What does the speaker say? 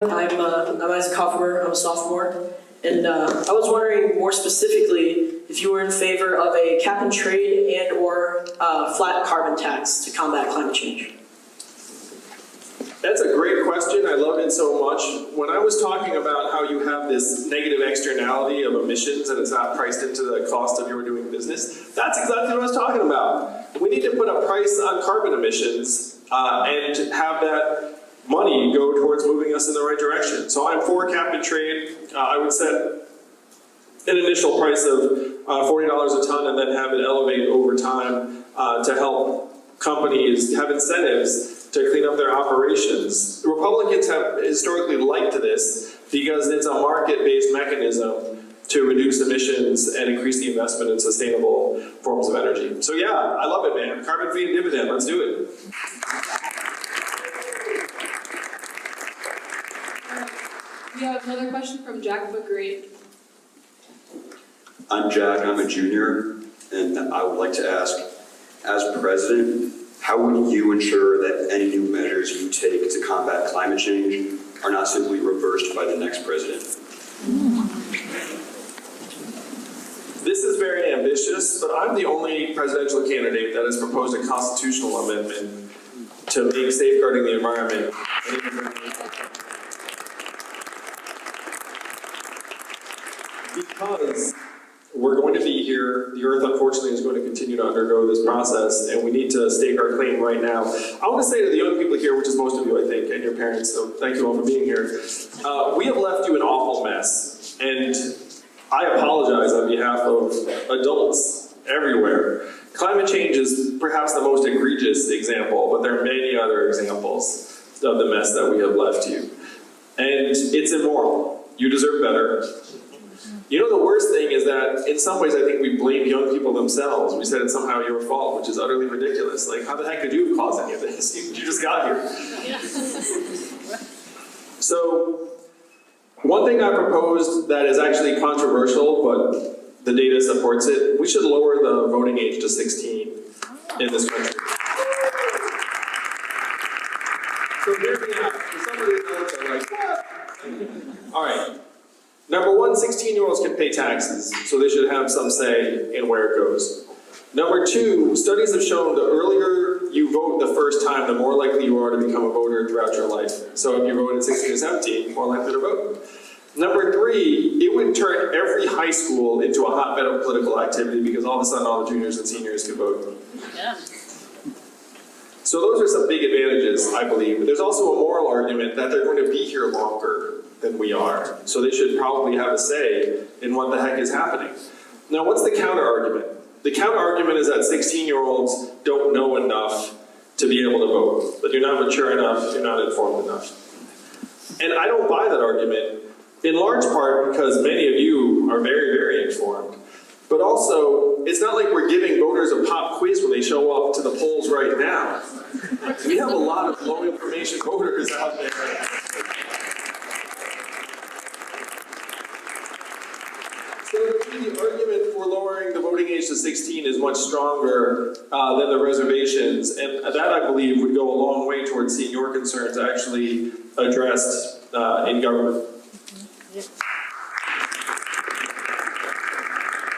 I'm Isaac Hoffer. I'm a sophomore, and I was wondering more specifically if you were in favor of a cap and trade and/or flat carbon tax to combat climate change. That's a great question. I loved it so much. When I was talking about how you have this negative externality of emissions and it's not priced into the cost of your doing business, that's exactly what I was talking about. We need to put a price on carbon emissions and have that money go towards moving us in the right direction. So I'm for cap and trade. I would set an initial price of $40 a ton and then have it elevate over time to help companies have incentives to clean up their operations. The Republicans have historically liked this because it's a market-based mechanism to reduce emissions and increase the investment in sustainable forms of energy. So yeah, I love it, man. Carbon fee and dividend, let's do it. We have another question from Jack Buckery. I'm Jack, I'm a junior, and I would like to ask, as president, how would you ensure that any new measures you take to combat climate change are not simply reversed by the next president? This is very ambitious, but I'm the only presidential candidate that has proposed a constitutional amendment to make safeguarding the environment. Because we're going to be here, the Earth unfortunately is going to continue to undergo this process, and we need to stake our claim right now. I want to say to the young people here, which is most of you I think, and your parents, so thank you all for being here, we have left you an awful mess, and I apologize on behalf of adults everywhere. Climate change is perhaps the most egregious example, but there are many other examples of the mess that we have left you. And it's immoral. You deserve better. You know, the worst thing is that in some ways I think we blame young people themselves. We said it's somehow your fault, which is utterly ridiculous. Like, how the heck could you have caused any of this? You just got here. Yeah. So, one thing I proposed that is actually controversial, but the data supports it, we should lower the voting age to 16 in this country. So here's the app. For some of these notes are like, what? All right. Number one, 16-year-olds can pay taxes, so they should have some say in where it goes. Number two, studies have shown the earlier you vote the first time, the more likely you are to become a voter throughout your life. So if you vote at 16 or 17, you're more likely to vote. Number three, it would turn every high school into a hotbed of political activity because all of a sudden all the juniors and seniors could vote. Yeah. So those are some big advantages, I believe. But there's also a moral argument that they're going to be here longer than we are. So they should probably have a say in what the heck is happening. Now, what's the counter-argument? The counter-argument is that 16-year-olds don't know enough to be able to vote, that you're not mature enough, you're not informed enough. And I don't buy that argument, in large part because many of you are very, very informed. But also, it's not like we're giving voters a pop quiz when they show up to the polls right now. We have a lot of low information voters out there. So the argument for lowering the voting age to 16 is much stronger than the reservations, and that, I believe, would go a long way towards seeing your concerns actually addressed in government.